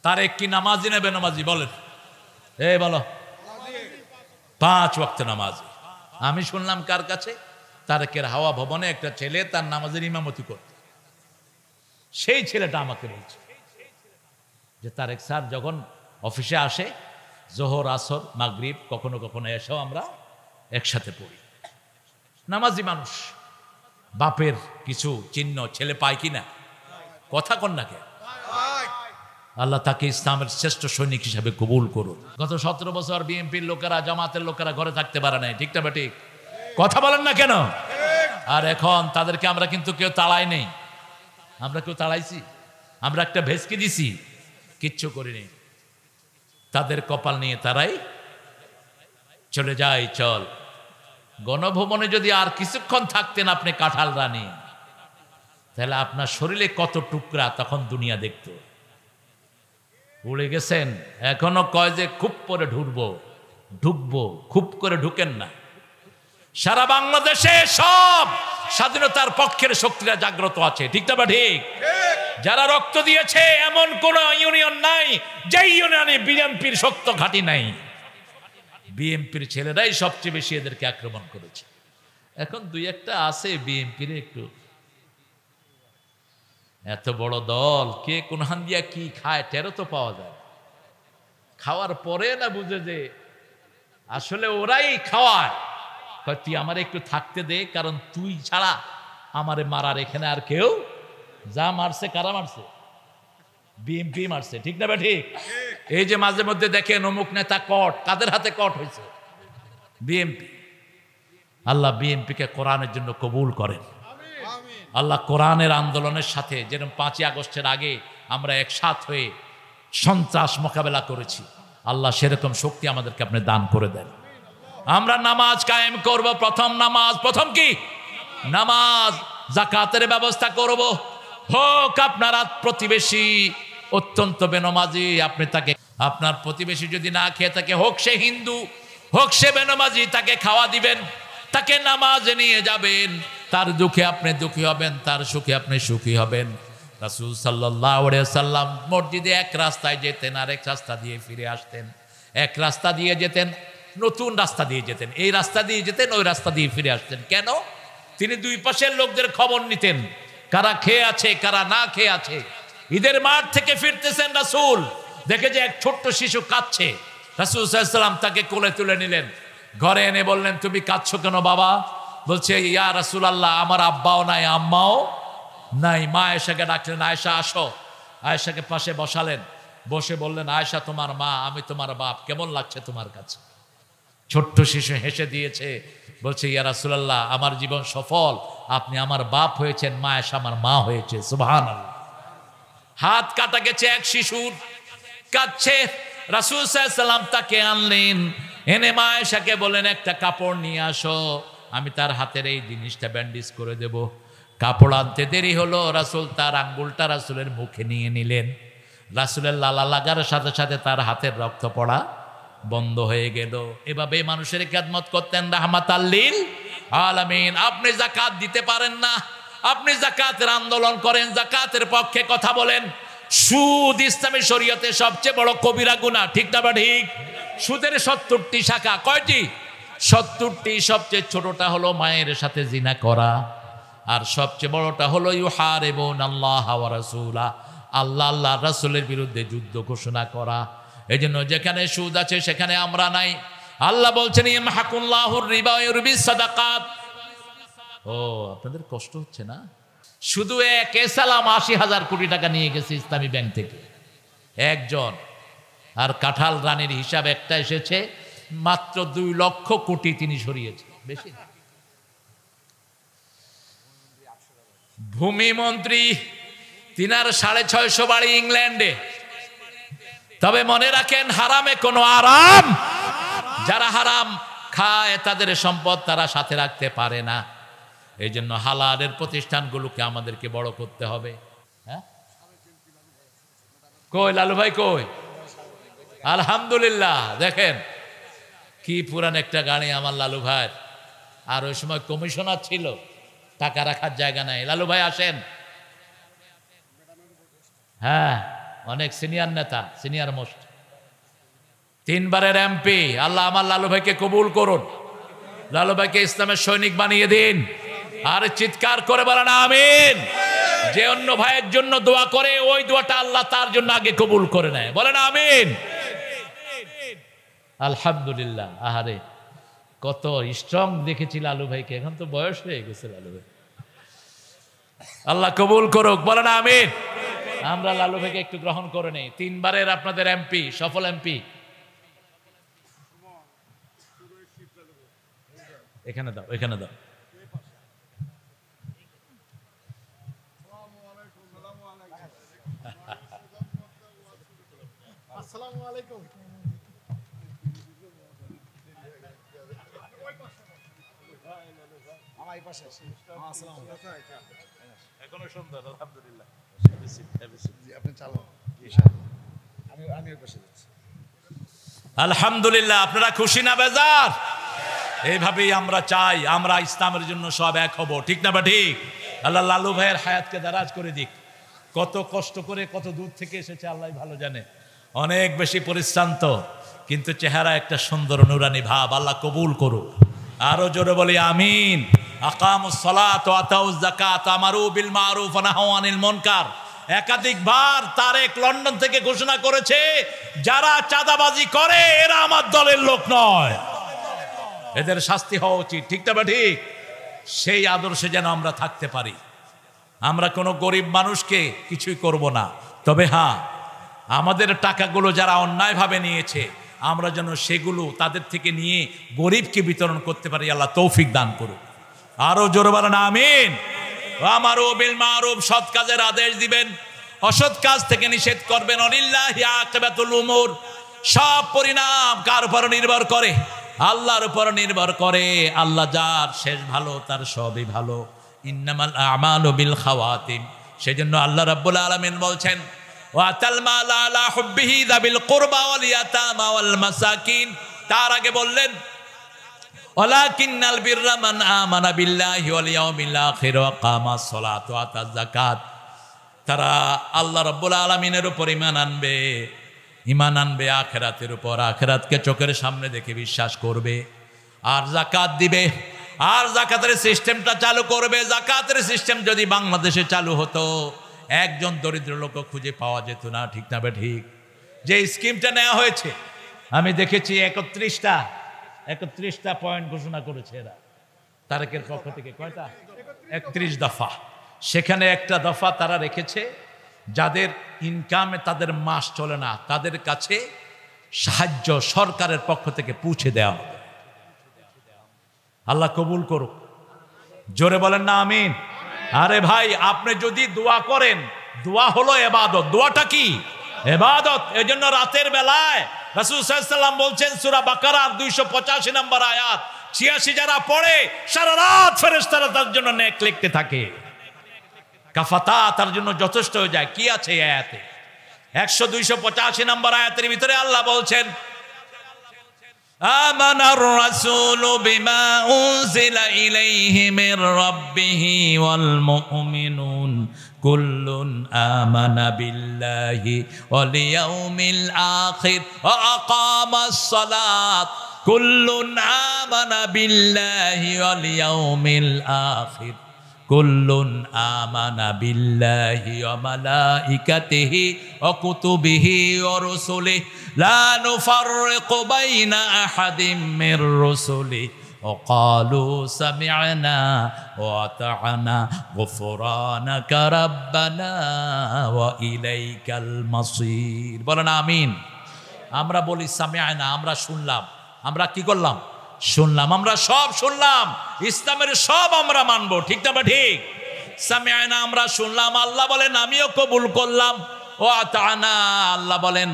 তারেক কি নামাজি না বেনামাজি বলেন? এই বলো। 5 ওয়াক্ত নামাজি। আমি শুনলাম কার কাছে? তারেকের হাওয়া ভবনে একটা ছেলে তার নামাজের ইমামতি করত। সেই ছেলেটা আমাকে বলছে যে তারেক স্যার যখন অফিসে আসে জোহর আসর মাগরিব কখনো কখনো এসেও আমরা একসাথে পড়ি। নামাজি মানুষ, বাপের কিছু চিহ্ন ছেলে পায় কিনা? কথা কন্যাকে আল্লাহ তাকে ইসলামের শ্রেষ্ঠ সৈনিক হিসাবে কবুল করুন। গত 17 বছর বিএনপির লোকেরা, জামাতের লোকেরা ঘরে থাকতে পারে নাই, ঠিক না ঠিক? কথা বলেন না কেন? আর এখন তাদেরকে আমরা কিন্তু কেউ তাড়াই নেই। আমরা কেউ তাড়াইছি? আমরা একটা ভেসকে দিছি? কিচ্ছু করিনি। তাদের কপাল নিয়ে তারাই চলে যায়। চল গণভবনে যদি আর কিছুক্ষণ থাকতেন আপনি কাঁঠাল রানী, তাহলে আপনার শরীরে কত টুকরা তখন দুনিয়া দেখত। উড়ে গেছেন, এখনো কয় যে খুব করে ঢুকবো, খুব করে ঢুকেন না। সারা বাংলাদেশে সব স্বাধীনতার পক্ষের শক্তিরা জাগ্রত আছে, ঠিক না ঠিক? যারা রক্ত দিয়েছে এমন কোন ইউনিয়ন নাই যে ইউনিয়নে বিএনপির শক্ত ঘাঁটি নাই। বিএনপির ছেলেরাই সবচেয়ে বেশি এদেরকে আক্রমণ করেছে। এখন 2-1টা আছে বিএনপির একটু, এত বড় দল কে কোন হান দিয়া কি খায় টেরো তো পাওয়া যায়। খাওয়ার পরে না বুঝে যে আসলে ওরাই খাওয়ায়। তুই আমার একটু থাকতে দে, কারণ তুই ছাড়া আমারে মারার এখানে আর কেউ। যা মারছে কারা মারছে? বিএনপি মারছে, ঠিক না ঠিক? এই যে মাঝে মধ্যে দেখেন অমুক নেতা কট, কাদের হাতে কট হয়েছে? বিএনপি। আল্লাহ বিএনপিকে কোরআনের জন্য কবুল করেন। আল্লাহ কোরআনের আন্দোলনের সাথে যেরকম 5ই আগস্টের আগে আমরা একসাথ হয়ে সন্ত্রাস মোকাবেলা করেছি, আল্লাহ সেরকম শক্তি আমাদেরকে আপনি দান করে দেন। আমরা নামাজ কায়েম করব। প্রথম কি? নামাজ। যাকাতের ব্যবস্থা করব। হোক আপনার প্রতিবেশী অত্যন্ত বেনামাজি, আপনি তাকে, আপনার প্রতিবেশী যদি না খেয়ে থাকে, হোক সে হিন্দু হোক সে বেনামাজি, তাকে খাওয়া দিবেন, তাকে নামাজে নিয়ে যাবেন। তার দুঃখে আপনি দুঃখী হবেন, তার সুখে আপনি সুখী হবেন। রাসূল সাল্লাল্লাহু আলাইহি সাল্লাম মসজিদে এক রাস্তায় যেতেন, আরেক রাস্তা দিয়ে ফিরে আসতেন। এক রাস্তা দিয়ে যেতেন, নতুন রাস্তা দিয়ে যেতেন, এই রাস্তা দিয়ে যেতেন, ওই রাস্তা দিয়ে ফিরে আসতেন। কেন? তিনি দুই পাশের লোকদের খবর নিতেন, কারা খেয়ে আছে কারা না খেয়ে আছে। ঈদের মাঠ থেকে ফিরতেছেন রাসূল, দেখে যে এক ছোট্ট শিশু কাঁদছে। রাসূল সাল্লাল্লাহু আলাইহি সাল্লাম তাকে কোলে তুলে নিলেন, ঘরে এনে বললেন, তুমি কাঁদছো কেন বাবা? বলছে, ইয়া রাসূলুল্লাহ, আমার আব্বাও নাই আম্মাও নাই। মা আয়েশাকে ডাকলেন, আয়েশা আসো। আয়েশাকে পাশে বসালেন, বসে বললেন, আয়েশা তোমার মা, আমি তোমার বাপ, কেমন লাগছে তোমার কাছে? ছোট্ট শিশু হেসে দিয়েছে, বলছে, ইয়া রাসূলুল্লাহ, আমার জীবন সফল, আপনি আমার বাপ হয়েছেন, মা আয়েশা আমার মা হয়েছে। সুবহানাল্লাহ। হাত কাটা গেছে এক শিশুর, কাঁদছে। রাসূল সাল্লাল্লাহু আলাইহি সাল্লাম তাকে আনলেন, এনে মা আয়েশাকে বললেন, একটা কাপড় নিয়ে আসো, আমি তার হাতের এই জিনিসটা ব্যান্ডেজ করে দেব। কাপড় আনতে দেরি হলো, রাসূল তার আঙ্গুলটা রাসূলের মুখে নিয়ে নিলেন। রাসূলের লালা লাগার সাথে সাথে তার হাতের রক্ত পড়া বন্ধ হয়ে গেল। এভাবে মানুষের খেদমত করতেন রাহমাতাল লিল আলামিন। আপনি যাকাত দিতে পারেন না, আপনি যাকাতের আন্দোলন করেন, যাকাতের পক্ষে কথা বলেন। সুদ ইসলামী শরীয়তে সবচেয়ে বড় কবিরা গুনাহ, ঠিক না ঠিক? সুদের 70টি শাখা। কয়টি? 70টি। সবচেয়ে ছোটটা হলো মায়ের সাথে জিনা করা, আর সবচেয়ে বড়টা হলো ইউহারিবুনাল্লাহ ওয়া রাসূলা, আল্লাহ আল্লাহ রাসূলের বিরুদ্ধে যুদ্ধ ঘোষণা করা। এই জন্য যেখানে সুদ আছে সেখানে আমরা নাই। আল্লাহ বলছেন, ইয়ামহাকুল্লাহুর রিবা ওয়া ইউরবিস সাদাকাত। ও, আপনাদের কষ্ট হচ্ছে না? শুধু এক সালাম ৮০,০০০ কোটি টাকা নিয়ে গেছে ইসলামী ব্যাংক থেকে একজন। আর কাঁঠাল রানীর হিসাব একটা এসেছে, মাত্র 2 লক্ষ কোটি তিনি সরিয়েছেন, বেশি না। ভূমিমন্ত্রী তিনার 650 বাড়ি ইংল্যান্ডে। তবে মনে রাখেন, হারামে কোনো আরাম। যারা হারাম খায় তাদের সম্পদ তারা সাথে রাখতে পারে না। এই জন্য হালালের প্রতিষ্ঠানগুলোকে আমাদেরকে বড় করতে হবে। হ্যাঁ, কই লালু ভাই কই? আলহামদুলিল্লাহ। দেখেন কি পুরান একটা গাড়ি আমার লালু ভাই। আর ওই সময় কমিশনার ছিল, টাকা রাখার জায়গা নাই। লালু ভাই আসেন। হ্যাঁ, অনেক সিনিয়র নেতা, সিনিয়র মোস্ট, 3 বারের এমপি। আল্লাহ আমার লালু ভাইকে কবুল করুন, লালু ভাইকে ইসলামের সৈনিক বানিয়ে দিন। আর চিৎকার করে বলেন আমিন। যে অন্য ভাইয়ের জন্য দোয়া করে ওই দোয়াটা আল্লাহ তার জন্য আগে কবুল করে নেয়, বলেন আমিন। আলহামদুলিল্লাহ। আহারে কত স্ট্রং দেখেছি লালু ভাইকে, এখন তো বয়স হয়ে গেছে লালু ভাই। আল্লাহ কবুল করুক, বলেন আমিন। আমরা লালু ভাইকে একটু গ্রহণ করে নেই। 3 বারের আপনাদের এমপি, সফল এমপি। এখানে দাও, এখানে দাও। আসসালামু আলাইকুম। আমার এই পাশে আসি। আসসালামু আলাইকুম। এখনো সুন্দর, আলহামদুলিল্লাহ। আপনি চালান ইনশাআল্লাহ। আমি ওই পাশে যাচ্ছি। আলহামদুলিল্লাহ। আপনারা খুশি না বেজার? এইভাবেই আমরা চাই, আমরা ইসলামের জন্য সব এক হব, ঠিক না বা ঠিক? আল্লাহ লালু ভাইয়ের হায়াতকে দারাজ করে দিক। কত কষ্ট করে, কত দূর থেকে এসেছে আল্লাহ ভালো জানে, অনেক বেশি পরিশ্রান্ত, কিন্তু চেহারা একটা সুন্দর নুরানি ভাব। আল্লাহ কবুল করুক। আরো জোরে বলি আমিন। আকামুস সালাত ওয়া আতাউজ যাকাত আমারু বিল মারুফ ওয়া নাহাউ আনিল মুনকার। একাধিকবার তারেক লন্ডন থেকে ঘোষণা করেছে, যারা চাঁদাবাজি করে এরা আমার দলের লোক নয়, এদের শাস্তি হওয়া উচিত, ঠিক না ঠিক? সেই আদর্শে যেন আমরা থাকতে পারি। আমরা কোনো গরিব মানুষকে কিছুই করব না, তবে হ্যাঁ, আমাদের টাকাগুলো যারা অন্যায়ভাবে নিয়েছে আমরা যেন সেগুলো তাদের থেকে নিয়ে গরিবকে বিতরণ করতে পারি। আল্লাহ তৌফিক দান করুক। আরো জোরে বলেন আমিন। আমারু বিল মারুফ, সৎ কাজের আদেশ দিবেন, অসৎ কাজ থেকে নিষেধ করবেন। অনিল্লাহি আকিবাতুল উমুর, সব পরিণাম কার উপর নির্ভর করে? আল্লাহর উপর নির্ভর করে। আল্লাহ যার শেষ ভালো তার সবই ভালো। ইন্নামাল আমালু বিল খাওয়াতিম। সেজন্য আল্লাহ রাব্বুল আলামিন বলছেন, ওয়াতাল মাল আলা হুব্বিহি যাবিল কুরবা ওয়াল ইয়াতামা ওয়াল মাসাকিন। তার আগে বললেন, ওয়ালাকিন্নাল বিররা মান আমানা বিল্লাহি ওয়াল ইয়াউমিল আখির ওয়া কামাস সালাত ওয়া আতাজ যাকাত। তারা আল্লাহ রাব্বুল আলামিনের উপর ঈমান আনবে আখিরাতের উপর, আখিরাতকে চোখের সামনে দেখে বিশ্বাস করবে, আর যাকাত দিবে। আর যাকাতের সিস্টেমটা চালু করবে। যাকাতের সিস্টেম যদি বাংলাদেশে চালু হতো, একজন দরিদ্র লোক খুঁজে পাওয়া যেত না, ঠিক না বে ঠিক? যে স্কিমটা নেওয়া হয়েছে, আমি দেখেছি 31টা পয়েন্ট ঘোষণা করেছে এরা তারেকের পক্ষ থেকে। কয়টা? 31 দফা। সেখানে একটা দফা তারা রেখেছে, যাদের ইনকামে তাদের মাস চলে না তাদের কাছে সাহায্য সরকারের পক্ষ থেকে পৌঁছে দেওয়া হবে। আল্লাহ কবুল করুক। জোরে বলেন না আমিন। আরে ভাই, আপনি যদি দোয়া করেন, দোয়া হলো ইবাদত। দোয়াটা কি? ইবাদত। এজন্য রাতের বেলায় রাসূল সাল্লাল্লাহু আলাইহি ওয়াসাল্লাম বলছেন, সূরা বাকারার 285 নম্বর আয়াত, 86 যারা পড়ে সারা রাত ফেরেশতারা তার জন্য নেক লিখতে থাকে। কাফাতা, তার জন্য যথেষ্ট হয়ে যায়। কি আছে এই আয়াতে? 285 নম্বর আয়াতের ভিতরে আল্লাহ বলছেন, আমানার রাসূলু বিমা উনজিলা ইলাইহি মির রাব্বিহি ওয়াল মুমিনুন কুল্লুন আমানা বিল্লাহি ওয়াল ইয়াউমিল আখির ওয়া আকামাস সালাত। কুল্লুন আমানা বিল্লাহি ওয়াল ইয়াউমিল আখির কুল্লুন আমানা বিল্লাহি ওয়া মালাইকাতিহি ওয়া কুতুবিহি ওয়া রুসুলিহি লা নুফাররিকু বাইনা আহাদিম মির রুসুলিহি ওয়া ক্বালু সামি'না ওয়া আতা'না গুফরানাকা রাব্বানা ওয়া ইলাইকাল মাসির। বলেন আমিন। আমরা বলি সামি'না, আমরা শুনলাম। আমরা কি করলাম? শুনলাম। আমরা সব শুনলাম, ইসলামের সব আমরা মানবো, ঠিক না বা ঠিক? সামি'না, আমরা শুনলাম। আল্লাহ বলেন আমিও কবুল করলাম। ও আতা'না, আল্লাহ বলেন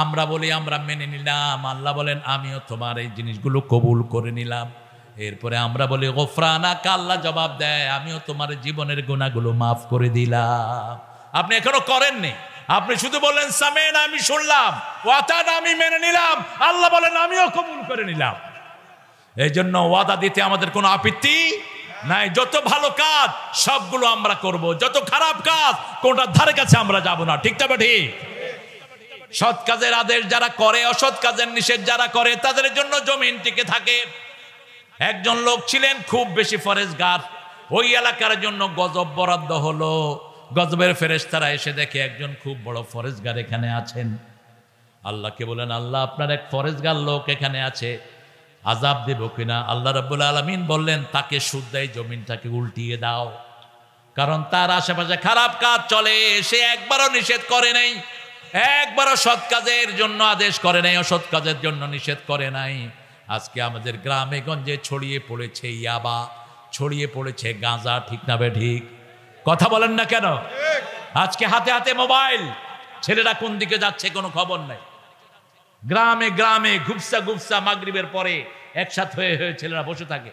আমরা বলি আমরা মেনে নিলাম। আল্লাহ বলেন আমিও তোমার এই জিনিসগুলো কবুল করে নিলাম। এরপরে আমরা বলি গফরানাকা, আল্লাহ জবাব দেয় আমিও তোমার জীবনের গুনাহগুলো মাফ করে দিলাম। আপনি এখনো করেননি, আপনি শুধু বলেন সামি'না, আমি শুনলাম, ওয়া আতা'না, আমি মেনে নিলাম। আল্লাহ বলেন আমিও কবুল করে নিলাম। এই জন্য ওয়াদা দিতে আমাদের কোনো আপত্তি নাই। যত ভালো কাজ সবগুলো আমরা করব, যত খারাপ কাজ কোনটার ধারে কাছে আমরা যাব না, ঠিক না ঠিক? সৎ কাজের আদেশ যারা করে, অসৎ কাজের নিষেধ যারা করে, তাদের জন্য জমিন টিকে থাকে। একজন লোক ছিলেন খুব বেশি ফরেজগার, ওই এলাকার জন্য গজব বরাদ্দ হলো। গজবের ফেরেশতারা এসে দেখে একজন খুব বড় ফরেজগার এখানে আছেন। আল্লাহকে বলেন, আল্লাহ আপনার এক ফরেজগার লোক এখানে আছে, আযাব দেব কিনা? আল্লাহ রাব্বুল আলামিন বললেন, তাকে শুদ্ধ জমিনটাকে উল্টিয়ে দাও, কারণ তার আশেপাশে খারাপ কাজ চলে, সে একবারও নিষেধ করে নাই, একবারও সৎ কাজের জন্য আদেশ করে নাই, অসৎ কাজের জন্য নিষেধ করে নাই। আজকে আমাদের গ্রামে গঞ্জে ছড়িয়ে পড়েছে ইয়াবা, ছড়িয়ে পড়েছে গাঁজা, ঠিক না ঠিক? কথা বলেন না কেন? আজকে হাতে হাতে মোবাইল, ছেলেরা কোন দিকে যাচ্ছে কোনো খবর নাই। গ্রামে গ্রামে ঘুপসা ঘুপসা মাগরিবের পরে একসাথে হয়ে ছেলেরা বসে থাকে।